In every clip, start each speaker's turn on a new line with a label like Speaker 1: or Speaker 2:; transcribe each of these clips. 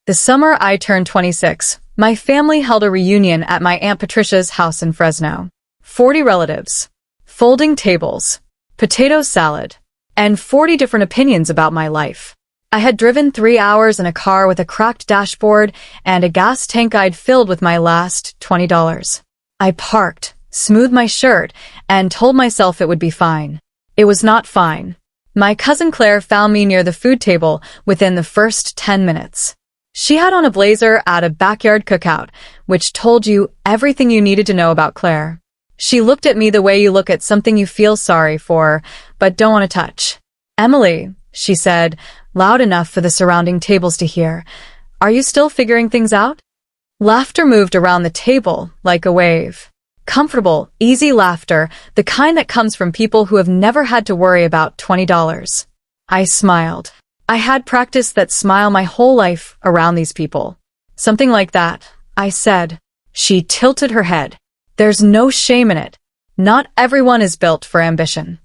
Speaker 1: The summer I turned 26, my family held a reunion at my Aunt Patricia's house in Fresno. 40 relatives, folding tables, potato salad, and 40 different opinions about my life. I had driven 3 hours in a car with a cracked dashboard and a gas tank I'd filled with my last $20. I parked, smoothed my shirt, and told myself it would be fine. It was not fine. My cousin Claire found me near the food table within the first 10 minutes. She had on a blazer at a backyard cookout, which told you everything you needed to know about Claire. She looked at me the way you look at something you feel sorry for, but don't want to touch. "Emily," she said, loud enough for the surrounding tables to hear, "are you still figuring things out?" Laughter moved around the table like a wave. Comfortable, easy laughter, the kind that comes from people who have never had to worry about $20. I smiled. I had practiced that smile my whole life around these people. "Something like that," I said. She tilted her head. "There's no shame in it. Not everyone is built for ambition."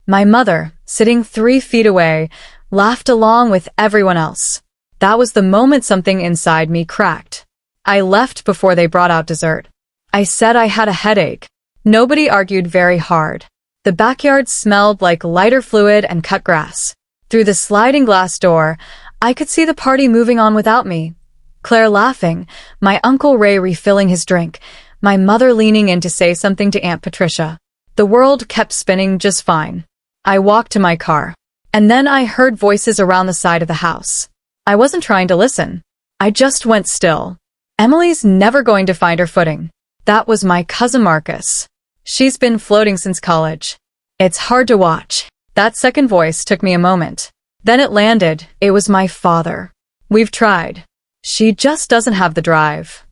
Speaker 1: My mother, sitting 3 feet away, laughed along with everyone else. That was the moment something inside me cracked. I left before they brought out dessert. I said I had a headache. Nobody argued very hard. The backyard smelled like lighter fluid and cut grass. Through the sliding glass door, I could see the party moving on without me. Claire laughing, my Uncle Ray refilling his drink, my mother leaning in to say something to Aunt Patricia. The world kept spinning just fine. I walked to my car. And then I heard voices around the side of the house. I wasn't trying to listen. I just went still. "Emily's never going to find her footing." That was my cousin Marcus. "She's been floating since college. It's hard to watch." That second voice took me a moment. Then it landed. It was my father. "We've tried. She just doesn't have the drive."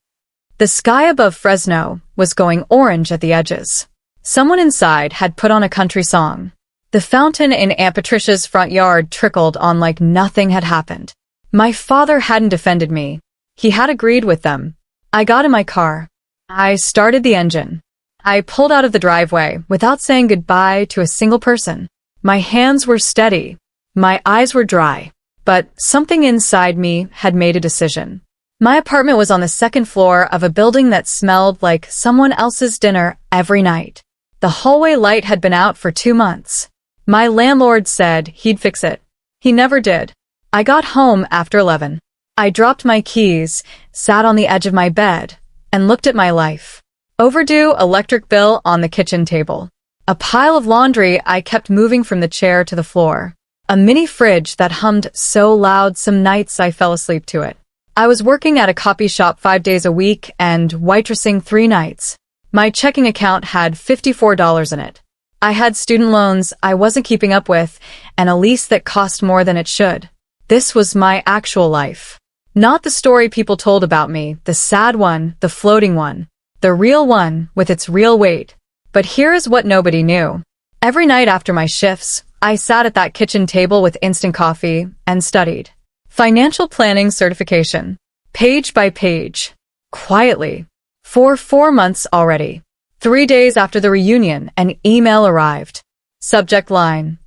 Speaker 1: The sky above Fresno was going orange at the edges. Someone inside had put on a country song. The fountain in Aunt Patricia's front yard trickled on like nothing had happened. My father hadn't defended me. He had agreed with them. I got in my car. I started the engine. I pulled out of the driveway without saying goodbye to a single person. My hands were steady. My eyes were dry. But something inside me had made a decision. My apartment was on the second floor of a building that smelled like someone else's dinner every night. The hallway light had been out for 2 months. My landlord said he'd fix it. He never did. I got home after 11. I dropped my keys, sat on the edge of my bed, and looked at my life. Overdue electric bill on the kitchen table. A pile of laundry I kept moving from the chair to the floor. A mini fridge that hummed so loud some nights I fell asleep to it. I was working at a copy shop 5 days a week and waitressing 3 nights. My checking account had $54 in it. I had student loans I wasn't keeping up with and a lease that cost more than it should. This was my actual life. Not the story people told about me, the sad one, the floating one. The real one with its real weight. But here is what nobody knew. Every night after my shifts, I sat at that kitchen table with instant coffee and studied. Financial planning certification. Page by page. Quietly. For 4 months already. 3 days after the reunion, an email arrived. Subject line.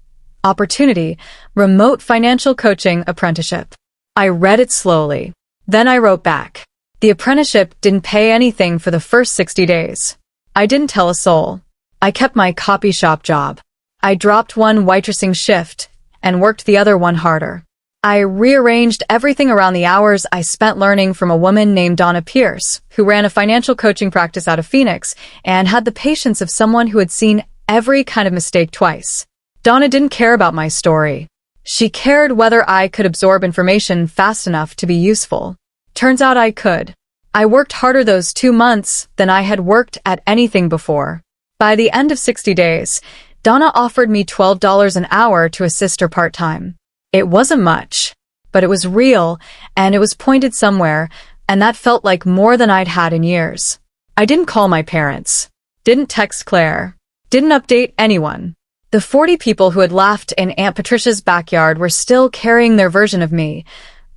Speaker 1: Opportunity. Remote financial coaching apprenticeship. I read it slowly. Then I wrote back. The apprenticeship didn't pay anything for the first 60 days. I didn't tell a soul. I kept my copy shop job. I dropped one waitressing shift and worked the other one harder. I rearranged everything around the hours I spent learning from a woman named Donna Pierce, who ran a financial coaching practice out of Phoenix and had the patience of someone who had seen every kind of mistake twice. Donna didn't care about my story. She cared whether I could absorb information fast enough to be useful. Turns out I could. I worked harder those 2 months than I had worked at anything before. By the end of 60 days, Donna offered me $12 an hour to assist her part-time. It wasn't much, but it was real, and it was pointed somewhere, and that felt like more than I'd had in years. I didn't call my parents. Didn't text Claire. Didn't update anyone. The 40 people who had laughed in Aunt Patricia's backyard were still carrying their version of me,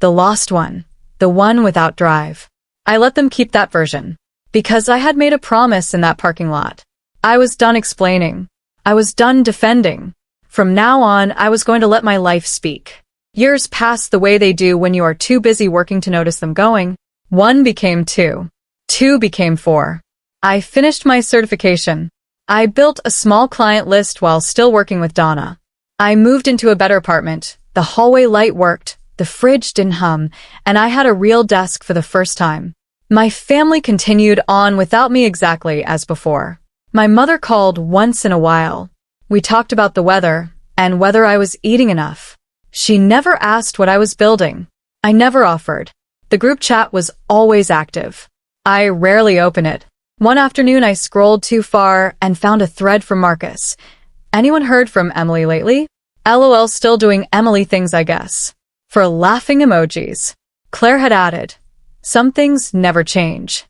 Speaker 1: the lost one, the one without drive. I let them keep that version, because I had made a promise in that parking lot. I was done explaining. I was done defending. From now on, I was going to let my life speak. Years passed the way they do when you are too busy working to notice them going. 1 became 2. 2 became 4. I finished my certification. I built a small client list while still working with Donna. I moved into a better apartment. The hallway light worked, the fridge didn't hum, and I had a real desk for the first time. My family continued on without me exactly as before. My mother called once in a while. We talked about the weather and whether I was eating enough. She never asked what I was building. I never offered. The group chat was always active. I rarely open it. One afternoon I scrolled too far and found a thread from Marcus. Anyone heard from Emily lately? LOL, still doing Emily things, I guess. For laughing emojis. Claire had added, some things never change.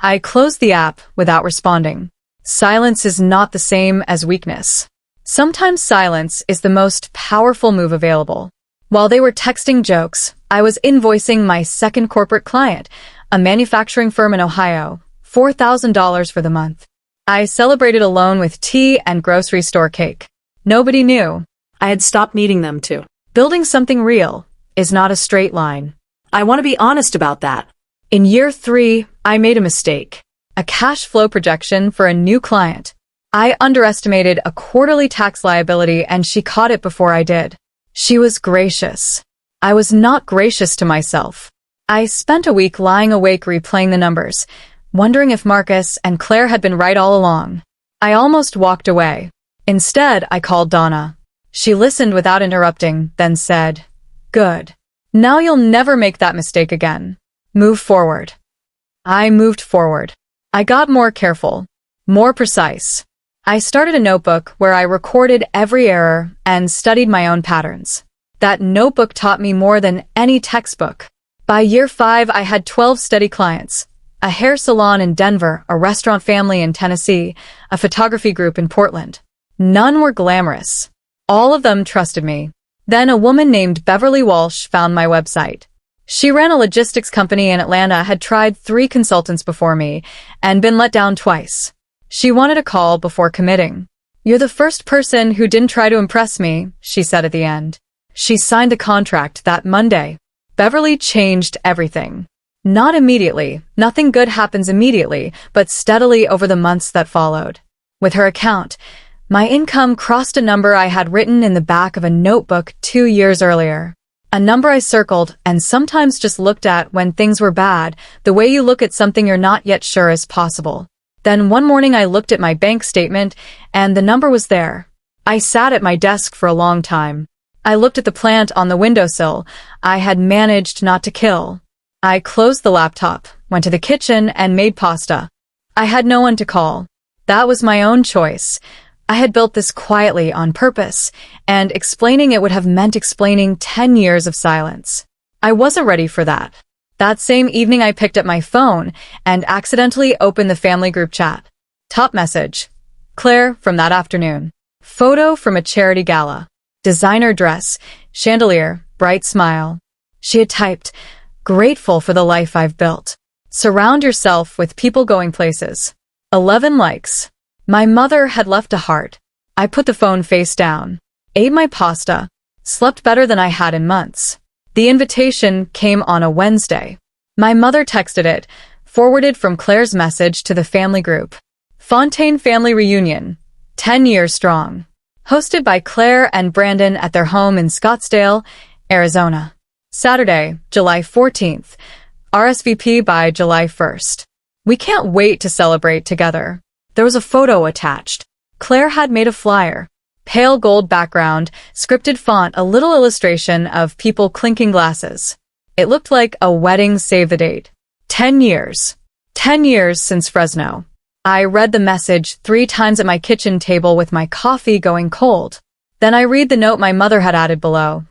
Speaker 1: I closed the app without responding. Silence is not the same as weakness. Sometimes silence is the most powerful move available. While they were texting jokes, I was invoicing my second corporate client, a manufacturing firm in Ohio, $4,000 for the month. I celebrated alone with tea and grocery store cake. Nobody knew.
Speaker 2: I had stopped needing them to.
Speaker 1: Building something real is not a straight line.
Speaker 2: I want to be honest about that.
Speaker 1: In year 3, I made a mistake. A cash flow projection for a new client. I underestimated a quarterly tax liability and she caught it before I did. She was gracious. I was not gracious to myself. I spent a week lying awake replaying the numbers, wondering if Marcus and Claire had been right all along. I almost walked away. Instead, I called Donna. She listened without interrupting, then said, "Good. Now you'll never make that mistake again. Move forward." I moved forward. I got more careful, more precise. I started a notebook where I recorded every error and studied my own patterns. That notebook taught me more than any textbook. By year 5, I had 12 steady clients. A hair salon in Denver, a restaurant family in Tennessee, a photography group in Portland. None were glamorous. All of them trusted me. Then a woman named Beverly Walsh found my website. She ran a logistics company in Atlanta, had tried 3 consultants before me, and been let down twice. She wanted a call before committing. "You're the first person who didn't try to impress me," she said at the end. She signed the contract that Monday. Beverly changed everything. Not immediately, nothing good happens immediately, but steadily over the months that followed. With her account, my income crossed a number I had written in the back of a notebook 2 years earlier. A number I circled and sometimes just looked at when things were bad, the way you look at something you're not yet sure is possible. Then one morning I looked at my bank statement and the number was there. I sat at my desk for a long time. I looked at the plant on the windowsill I had managed not to kill. I closed the laptop, went to the kitchen, and made pasta. I had no one to call. That was my own choice. I had built this quietly on purpose, and explaining it would have meant explaining 10 years of silence. I wasn't ready for that. That same evening I picked up my phone and accidentally opened the family group chat. Top message. Claire from that afternoon. Photo from a charity gala. Designer dress, chandelier, bright smile. She had typed, "Grateful for the life I've built. Surround yourself with people going places." 11 likes. My mother had left a heart. I put the phone face down, ate my pasta, slept better than I had in months. The invitation came on a Wednesday. My mother texted it, forwarded from Claire's message to the family group. Fontaine Family Reunion, 10 years strong. Hosted by Claire and Brandon at their home in Scottsdale, Arizona. Saturday, July 14th. RSVP by July 1st. We can't wait to celebrate together. There was a photo attached. Claire had made a flyer. Pale gold background, scripted font, a little illustration of people clinking glasses. It looked like a wedding save the date. 10 years. 10 years since Fresno. I read the message 3 times at my kitchen table with my coffee going cold. Then I read the note my mother had added below.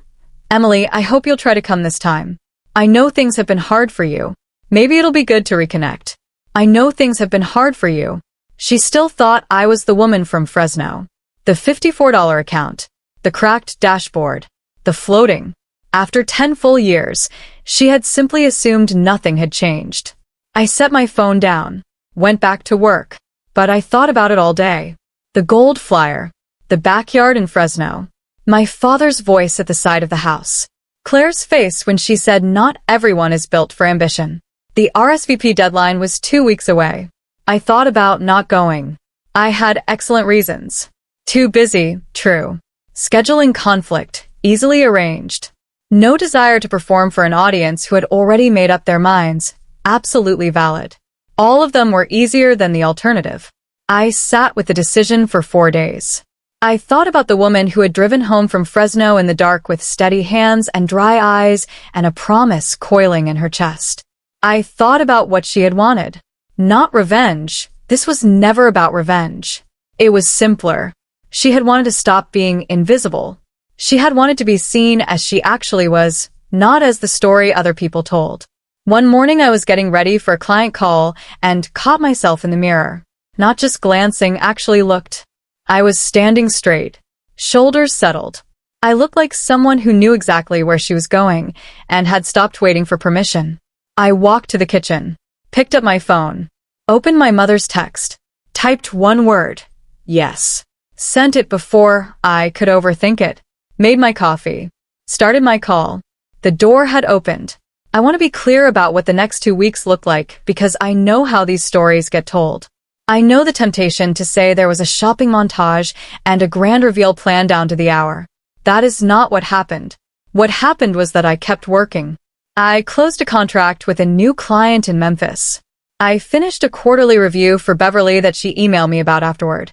Speaker 1: "Emily, I hope you'll try to come this time. I know things have been hard for you. Maybe it'll be good to reconnect. I know things have been hard for you." She still thought I was the woman from Fresno. The $54 account. The cracked dashboard. The floating. After 10 full years, she had simply assumed nothing had changed. I set my phone down, went back to work, but I thought about it all day. The gold flyer. The backyard in Fresno. My father's voice at the side of the house. Claire's face when she said not everyone is built for ambition. The RSVP deadline was 2 weeks away. I thought about not going. I had excellent reasons. Too busy, true. Scheduling conflict, easily arranged. No desire to perform for an audience who had already made up their minds, absolutely valid. All of them were easier than the alternative. I sat with the decision for 4 days. I thought about the woman who had driven home from Fresno in the dark with steady hands and dry eyes and a promise coiling in her chest. I thought about what she had wanted. Not revenge. This was never about revenge. It was simpler. She had wanted to stop being invisible. She had wanted to be seen as she actually was, not as the story other people told. One morning I was getting ready for a client call and caught myself in the mirror. Not just glancing, actually looked. I was standing straight, shoulders settled. I looked like someone who knew exactly where she was going and had stopped waiting for permission. I walked to the kitchen, picked up my phone, opened my mother's text, typed one word, yes. Sent it before I could overthink it. Made my coffee. Started my call. The door had opened. I want to be clear about what the next 2 weeks look like because I know how these stories get told. I know the temptation to say there was a shopping montage and a grand reveal planned down to the hour. That is not what happened. What happened was that I kept working. I closed a contract with a new client in Memphis. I finished a quarterly review for Beverly that she emailed me about afterward.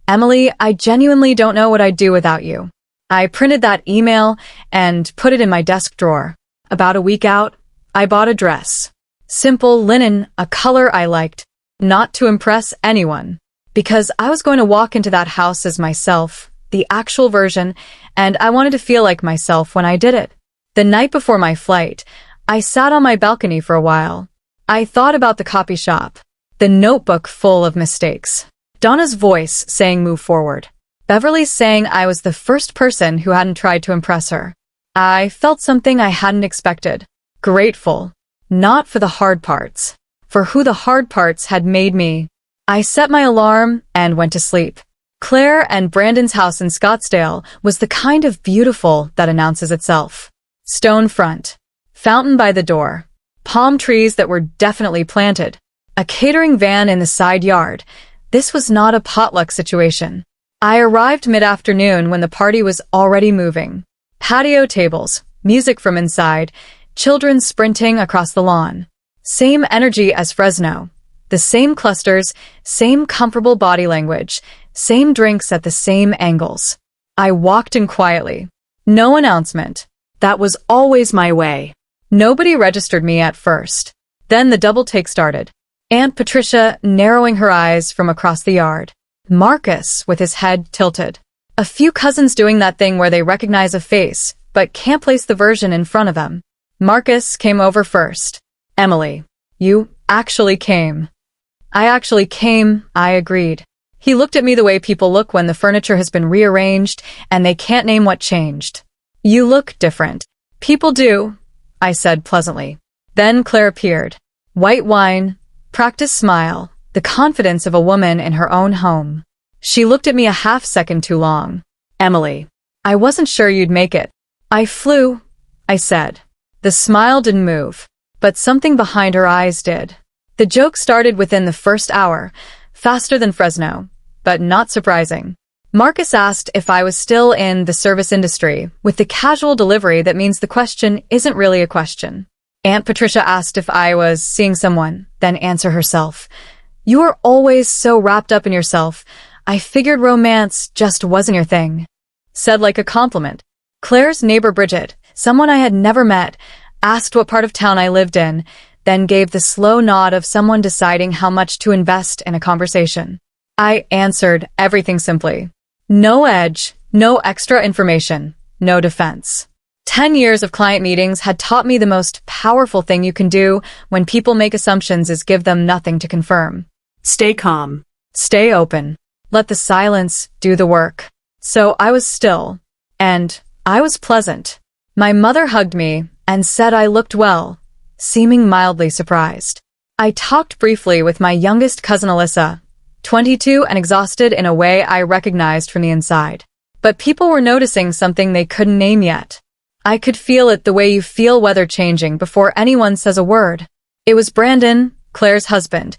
Speaker 1: Emily, I genuinely don't know what I'd do without you. I printed that email and put it in my desk drawer. About a week out, I bought a dress. Simple linen, a color I liked. Not to impress anyone. Because I was going to walk into that house as myself, the actual version, and I wanted to feel like myself when I did it. The night before my flight, I sat on my balcony for a while. I thought about the copy shop. The notebook full of mistakes. Donna's voice saying move forward. Beverly saying I was the first person who hadn't tried to impress her. I felt something I hadn't expected. Grateful. Not for the hard parts. For who the hard parts had made me. I set my alarm and went to sleep. Claire and Brandon's house in Scottsdale was the kind of beautiful that announces itself. Stone front. Fountain by the door. Palm trees that were definitely planted. A catering van in the side yard. This was not a potluck situation. I arrived mid-afternoon when the party was already moving. Patio tables, music from inside, children sprinting across the lawn. Same energy as Fresno. The same clusters, same comfortable body language, same drinks at the same angles. I walked in quietly. No announcement. That was always my way. Nobody registered me at first. Then the double take started. Aunt Patricia narrowing her eyes from across the yard. Marcus with his head tilted. A few cousins doing that thing where they recognize a face, but can't place the version in front of them. Marcus came over first. Emily, you actually came. I actually came, I agreed. He looked at me the way people look when the furniture has been rearranged and they can't name what changed. You look different. People do, I said pleasantly. Then Claire appeared. White wine, practiced smile, the confidence of a woman in her own home. She looked at me a half-second too long. Emily, I wasn't sure you'd make it. I flew, I said. The smile didn't move, but something behind her eyes did. The joke started within the first hour, faster than Fresno, but not surprising. Marcus asked if I was still in the service industry, with the casual delivery that means the question isn't really a question. Aunt Patricia asked if I was seeing someone, then answer herself. You are always so wrapped up in yourself. I figured romance just wasn't your thing. Said like a compliment. Claire's neighbor Bridget, someone I had never met, asked what part of town I lived in, then gave the slow nod of someone deciding how much to invest in a conversation. I answered everything simply. No edge, no extra information, no defense. 10 years of client meetings had taught me the most powerful thing you can do when people make assumptions is give them nothing to confirm.
Speaker 2: Stay calm.
Speaker 1: Stay open. Let the silence do the work. So I was still. And I was pleasant. My mother hugged me and said I looked well, seeming mildly surprised. I talked briefly with my youngest cousin Alyssa, 22 and exhausted in a way I recognized from the inside. But people were noticing something they couldn't name yet. I could feel it the way you feel weather changing before anyone says a word. It was Brandon, Claire's husband,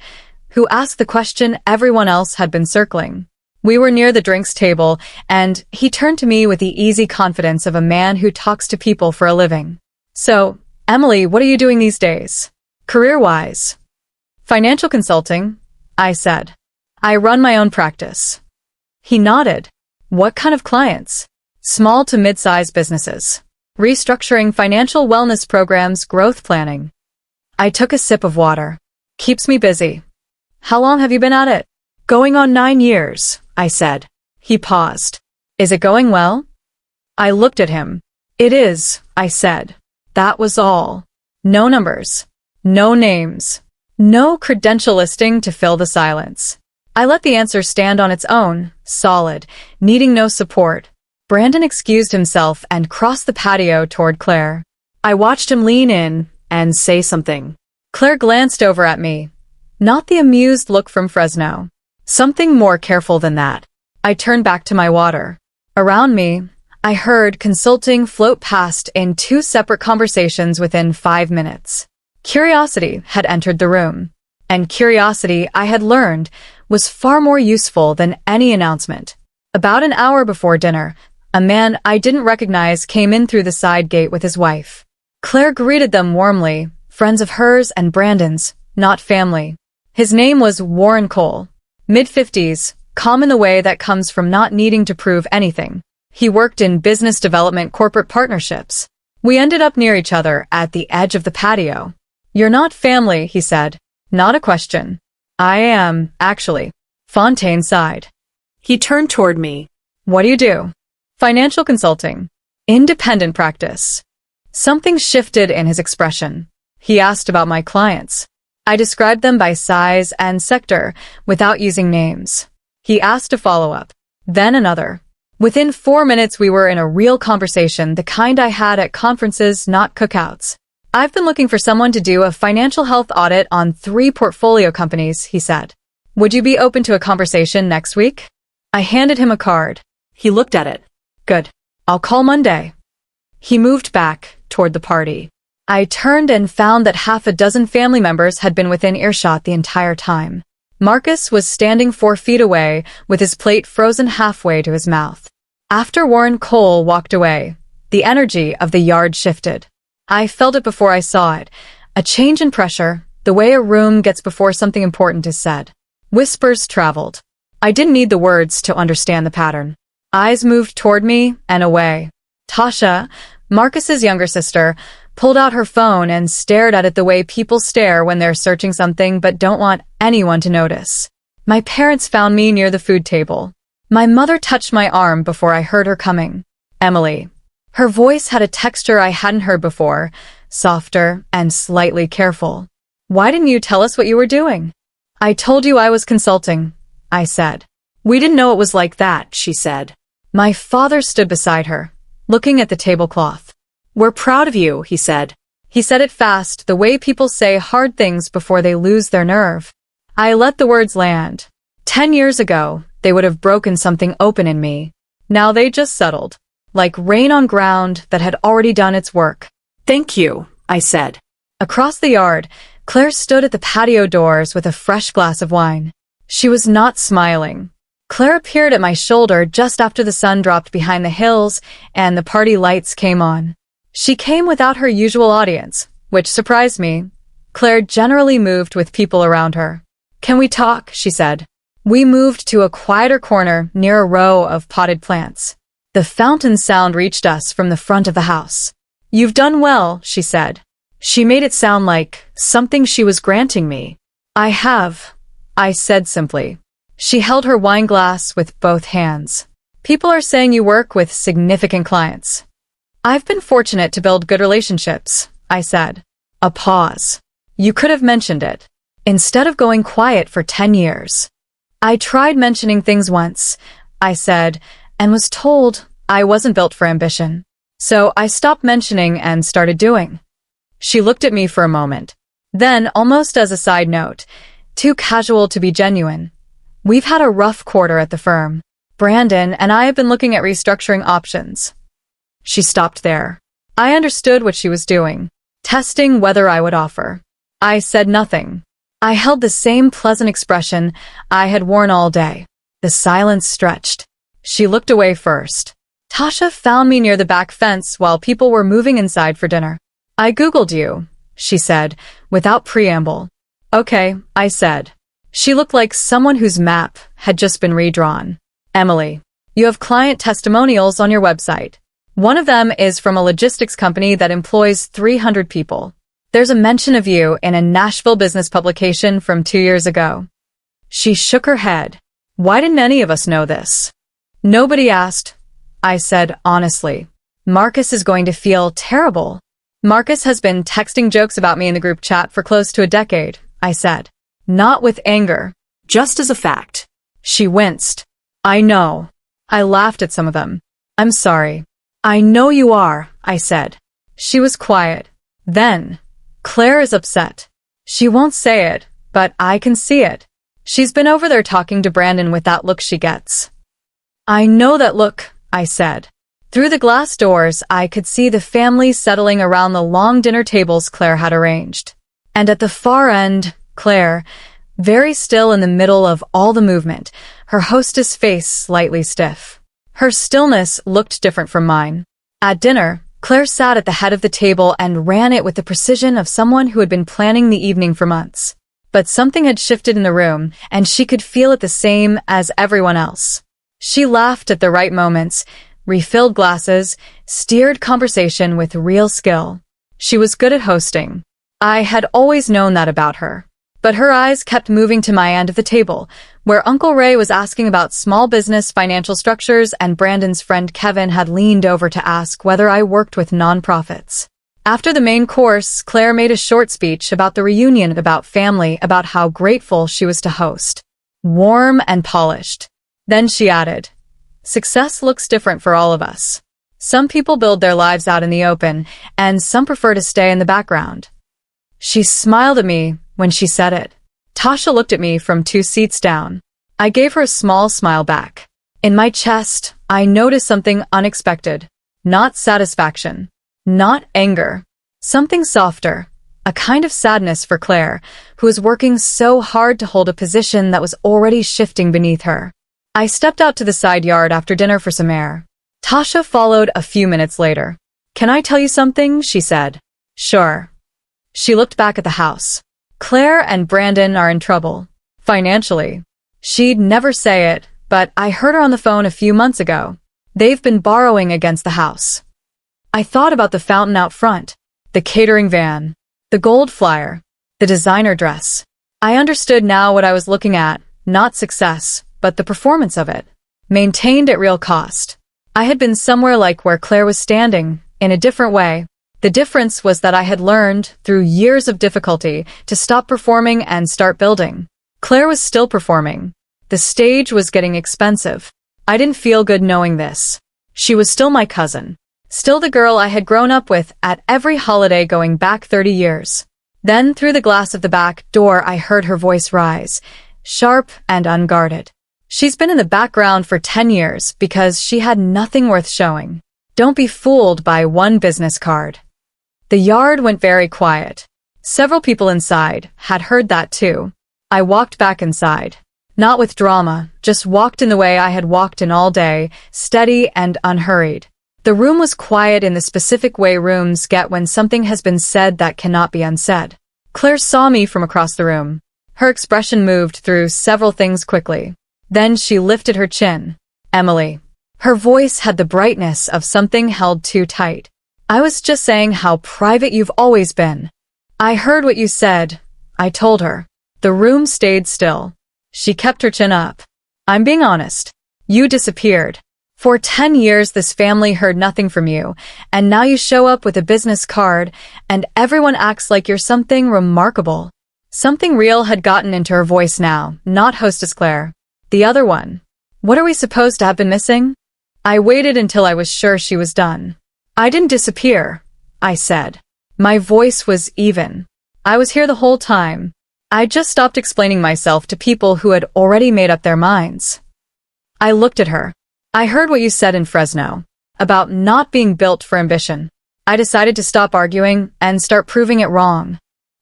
Speaker 1: who asked the question everyone else had been circling. We were near the drinks table, and he turned to me with the easy confidence of a man who talks to people for a living. So, Emily, what are you doing these days? Career-wise? Financial consulting, I said. I run my own practice. He nodded. What kind of clients? Small to mid-sized businesses. Restructuring, financial wellness programs, growth planning. I took a sip of water. Keeps me busy. How long have you been at it? Going on 9 years, I said. He paused. Is it going well? I looked at him. It is, I said. That was all. No numbers. No names. No credential listing to fill the silence. I let the answer stand on its own, solid, needing no support. Brandon excused himself and crossed the patio toward Claire. I watched him lean in and say something. Claire glanced over at me. Not the amused look from Fresno. Something more careful than that. I turned back to my water. Around me, I heard consulting float past in 2 separate conversations within 5 minutes. Curiosity had entered the room. And curiosity, I had learned, was far more useful than any announcement. About an hour before dinner, a man I didn't recognize came in through the side gate with his wife. Claire greeted them warmly, friends of hers and Brandon's, not family. His name was Warren Cole. Mid-50s, calm in the way that comes from not needing to prove anything. He worked in business development corporate partnerships. We ended up near each other at the edge of the patio. You're not family, he said. Not a question. I am, actually. Fontaine sighed.
Speaker 2: He turned toward me.
Speaker 1: What do you do? Financial consulting. Independent practice. Something shifted in his expression. He asked about my clients. I described them by size and sector without using names. He asked a follow-up. Then another. Within 4 minutes we were in a real conversation, the kind I had at conferences, not cookouts. I've been looking for someone to do a financial health audit on 3 portfolio companies, he said. Would you be open to a conversation next week? I handed him a card.
Speaker 2: He looked at it.
Speaker 1: Good. I'll call Monday. He moved back toward the party. I turned and found that half a dozen family members had been within earshot the entire time. Marcus was standing 4 feet away with his plate frozen halfway to his mouth. After Warren Cole walked away, the energy of the yard shifted. I felt it before I saw it, a change in pressure, the way a room gets before something important is said. Whispers traveled. I didn't need the words to understand the pattern. Eyes moved toward me and away. Tasha, Marcus's younger sister, pulled out her phone and stared at it the way people stare when they're searching something but don't want anyone to notice. My parents found me near the food table. My mother touched my arm before I heard her coming. Emily. Her voice had a texture I hadn't heard before, softer and slightly careful. Why didn't you tell us what you were doing? I told you I was consulting, I said. We didn't know it was like that, she said. My father stood beside her, looking at the tablecloth. We're proud of you, he said. He said it fast, the way people say hard things before they lose their nerve. I let the words land. 10 years ago, they would have broken something open in me. Now they just settled, like rain on ground that had already done its work.
Speaker 2: Thank you, I said.
Speaker 1: Across the yard, Claire stood at the patio doors with a fresh glass of wine. She was not smiling. Claire appeared at my shoulder just after the sun dropped behind the hills and the party lights came on. She came without her usual audience, which surprised me. Claire generally moved with people around her. Can we talk? She said. We moved to a quieter corner near a row of potted plants. The fountain sound reached us from the front of the house. You've done well, she said. She made it sound like something she was granting me. I have, I said simply. She held her wine glass with both hands. People are saying you work with significant clients. I've been fortunate to build good relationships, I said. A pause. You could have mentioned it. Instead of going quiet for 10 years. I tried mentioning things once, I said, and was told I wasn't built for ambition. So I stopped mentioning and started doing. She looked at me for a moment. Then, almost as a side note, too casual to be genuine. We've had a rough quarter at the firm. Brandon and I have been looking at restructuring options. She stopped there. I understood what she was doing, testing whether I would offer. I said nothing. I held the same pleasant expression I had worn all day. The silence stretched. She looked away first. Tasha found me near the back fence while people were moving inside for dinner. I Googled you, she said, without preamble. Okay, I said. She looked like someone whose map had just been redrawn. Emily, you have client testimonials on your website. One of them is from a logistics company that employs 300 people. There's a mention of you in a Nashville business publication from 2 years ago. She shook her head. Why didn't any of us know this? Nobody asked, I said honestly. Marcus is going to feel terrible. Marcus has been texting jokes about me in the group chat for close to a decade, I said. Not with anger.
Speaker 2: Just as a fact.
Speaker 1: She winced. I know. I laughed at some of them. I'm sorry. I know you are, I said. She was quiet. Then, Claire is upset. She won't say it, but I can see it. She's been over there talking to Brandon with that look she gets. I know that look, I said. Through the glass doors, I could see the family settling around the long dinner tables Claire had arranged. And at the far end, Claire, very still in the middle of all the movement, her hostess face slightly stiff. Her stillness looked different from mine. At dinner, Claire sat at the head of the table and ran it with the precision of someone who had been planning the evening for months. But something had shifted in the room, and she could feel it the same as everyone else. She laughed at the right moments, refilled glasses, steered conversation with real skill. She was good at hosting. I had always known that about her. But her eyes kept moving to my end of the table, where Uncle Ray was asking about small business financial structures and Brandon's friend Kevin had leaned over to ask whether I worked with nonprofits. After the main course, Claire made a short speech about the reunion, about family, about how grateful she was to host. Warm and polished. Then she added, success looks different for all of us. Some people build their lives out in the open, and some prefer to stay in the background. She smiled at me when she said it. Tasha looked at me from 2 seats down. I gave her a small smile back. In my chest, I noticed something unexpected. Not satisfaction. Not anger. Something softer. A kind of sadness for Claire, who was working so hard to hold a position that was already shifting beneath her. I stepped out to the side yard after dinner for some air. Tasha followed a few minutes later. Can I tell you something? She said. Sure. She looked back at the house. Claire and Brandon are in trouble. Financially. She'd never say it, but I heard her on the phone a few months ago. They've been borrowing against the house. I thought about the fountain out front, the catering van, the gold flyer, the designer dress. I understood now what I was looking at, not success, but the performance of it. Maintained at real cost. I had been somewhere like where Claire was standing, in a different way. The difference was that I had learned, through years of difficulty, to stop performing and start building. Claire was still performing. The stage was getting expensive. I didn't feel good knowing this. She was still my cousin. Still the girl I had grown up with at every holiday going back 30 years. Then, through the glass of the back door, I heard her voice rise, sharp and unguarded. She's been in the background for 10 years because she had nothing worth showing. Don't be fooled by one business card. The yard went very quiet. Several people inside had heard that too. I walked back inside. Not with drama, just walked in the way I had walked in all day, steady and unhurried. The room was quiet in the specific way rooms get when something has been said that cannot be unsaid. Claire saw me from across the room. Her expression moved through several things quickly. Then she lifted her chin. Emily. Her voice had the brightness of something held too tight. I was just saying how private you've always been. I heard what you said, I told her. The room stayed still. She kept her chin up. I'm being honest. You disappeared. For 10 years this family heard nothing from you, and now you show up with a business card, and everyone acts like you're something remarkable. Something real had gotten into her voice now, not Hostess Claire. The other one. What are we supposed to have been missing? I waited until I was sure she was done. I didn't disappear, I said. My voice was even. I was here the whole time. I just stopped explaining myself to people who had already made up their minds. I looked at her. I heard what you said in Fresno, about not being built for ambition. I decided to stop arguing and start proving it wrong.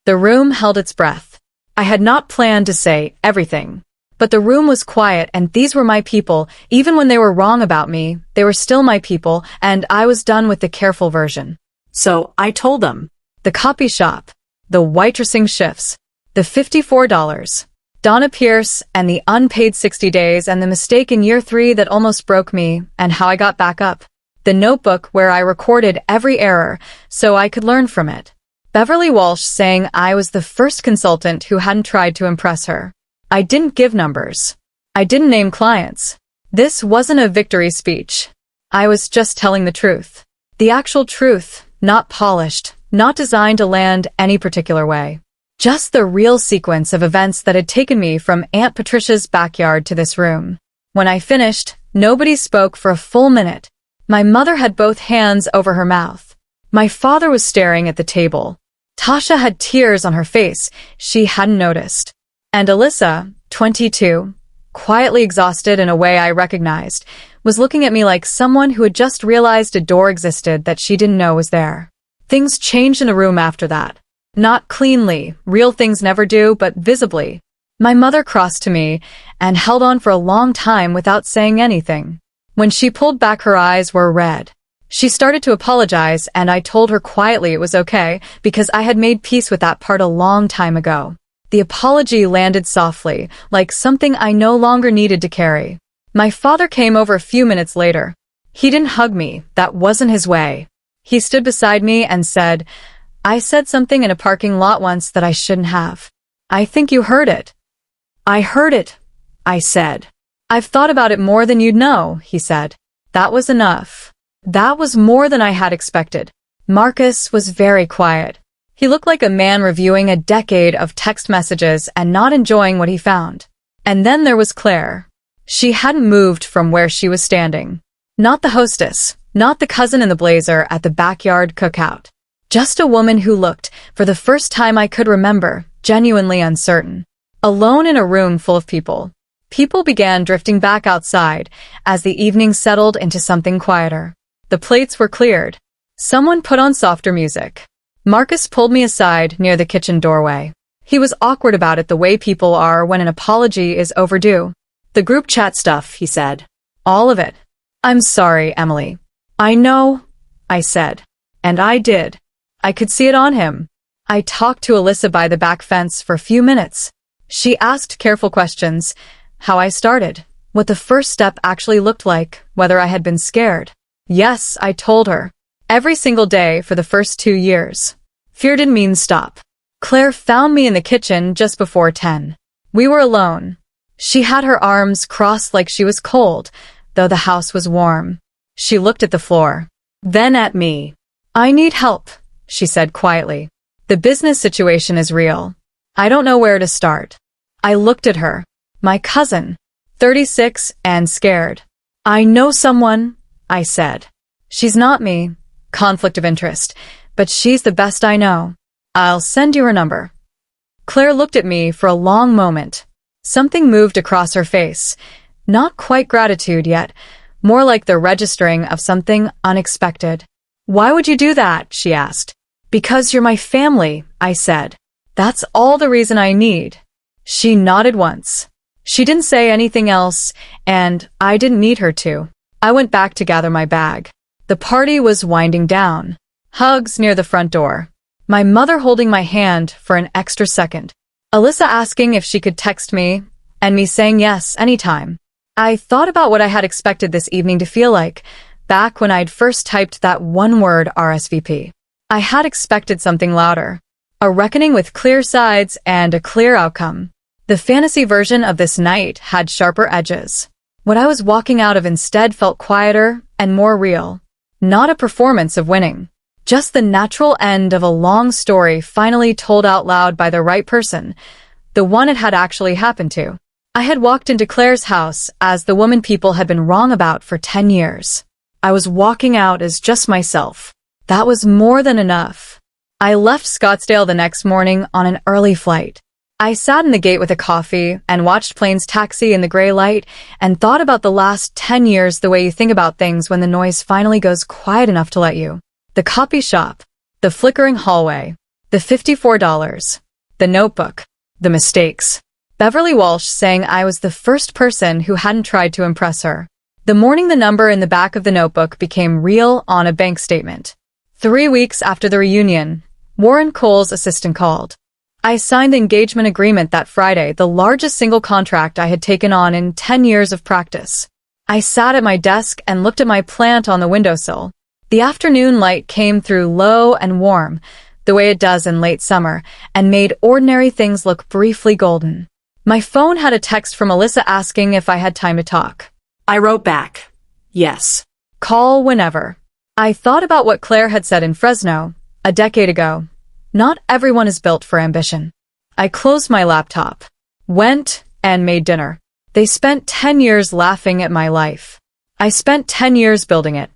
Speaker 1: The room held its breath. I had not planned to say everything. But the room was quiet, and these were my people. Even when they were wrong about me, they were still my people, and I was done with the careful version.
Speaker 2: So I told them.
Speaker 1: The copy shop, the waitressing shifts, the $54, Donna Pierce, and the unpaid 60 days, and the mistake in year 3 that almost broke me, and how I got back up. The notebook where I recorded every error so I could learn from it. Beverly Walsh saying I was the first consultant who hadn't tried to impress her. I didn't give numbers. I didn't name clients. This wasn't a victory speech. I was just telling the truth. The actual truth, not polished, not designed to land any particular way. Just the real sequence of events that had taken me from Aunt Patricia's backyard to this room. When I finished, nobody spoke for a full minute. My mother had both hands over her mouth. My father was staring at the table. Tasha had tears on her face she hadn't noticed. And Alyssa, 22, quietly exhausted in a way I recognized, was looking at me like someone who had just realized a door existed that she didn't know was there. Things changed in the room after that. Not cleanly, real things never do, but visibly. My mother crossed to me and held on for a long time without saying anything. When she pulled back, her eyes were red. She started to apologize, and I told her quietly it was okay because I had made peace with that part a long time ago. The apology landed softly, like something I no longer needed to carry. My father came over a few minutes later. He didn't hug me, that wasn't his way. He stood beside me and said, "I said something in a parking lot once that I shouldn't have. I think you heard it." "I heard it," I said. "I've thought about it more than you'd know," he said. That was enough. That was more than I had expected. Marcus was very quiet. He looked like a man reviewing a decade of text messages and not enjoying what he found. And then there was Claire. She hadn't moved from where she was standing. Not the hostess, not the cousin in the blazer at the backyard cookout. Just a woman who looked, for the first time I could remember, genuinely uncertain. Alone in a room full of people. People began drifting back outside as the evening settled into something quieter. The plates were cleared. Someone put on softer music. Marcus pulled me aside near the kitchen doorway. He was awkward about it the way people are when an apology is overdue. "The group chat stuff," he said. "All of it." "I'm sorry, Emily." "I know," I said. And I did. I could see it on him. I talked to Alyssa by the back fence for a few minutes. She asked careful questions. How I started. What the first step actually looked like. Whether I had been scared. Yes, I told her. Every single day for the first 2 years. Fear didn't mean stop. Claire found me in the kitchen just before 10. We were alone. She had her arms crossed like she was cold, though the house was warm. She looked at the floor. Then at me. "I need help," she said quietly. "The business situation is real. I don't know where to start." I looked at her. My cousin. 36 and scared. "I know someone," I said. "She's not me. Conflict of interest. But she's the best I know. I'll send you her number." Claire looked at me for a long moment. Something moved across her face. Not quite gratitude yet, more like the registering of something unexpected. "Why would you do that?" she asked. "Because you're my family," I said. "That's all the reason I need." She nodded once. She didn't say anything else, and I didn't need her to. I went back to gather my bag. The party was winding down. Hugs near the front door. My mother holding my hand for an extra second. Alyssa asking if she could text me, and me saying yes anytime. I thought about what I had expected this evening to feel like, back when I'd first typed that one word RSVP. I had expected something louder. A reckoning with clear sides and a clear outcome. The fantasy version of this night had sharper edges. What I was walking out of instead felt quieter and more real. Not a performance of winning. Just the natural end of a long story finally told out loud by the right person, the one it had actually happened to. I had walked into Claire's house as the woman people had been wrong about for 10 years. I was walking out as just myself. That was more than enough. I left Scottsdale the next morning on an early flight. I sat in the gate with a coffee and watched planes taxi in the gray light and thought about the last 10 years the way you think about things when the noise finally goes quiet enough to let you. The copy shop. The flickering hallway. The $54. The notebook. The mistakes. Beverly Walsh saying I was the first person who hadn't tried to impress her. The morning the number in the back of the notebook became real on a bank statement. 3 weeks after the reunion, Warren Cole's assistant called. I signed the engagement agreement that Friday, the largest single contract I had taken on in 10 years of practice. I sat at my desk and looked at my plant on the windowsill. The afternoon light came through low and warm, the way it does in late summer, and made ordinary things look briefly golden. My phone had a text from Alyssa asking if I had time to talk.
Speaker 2: I wrote back, yes.
Speaker 1: Call whenever. I thought about what Claire had said in Fresno a decade ago. Not everyone is built for ambition. I closed my laptop, went, and made dinner. They spent 10 years laughing at my life. I spent 10 years building it.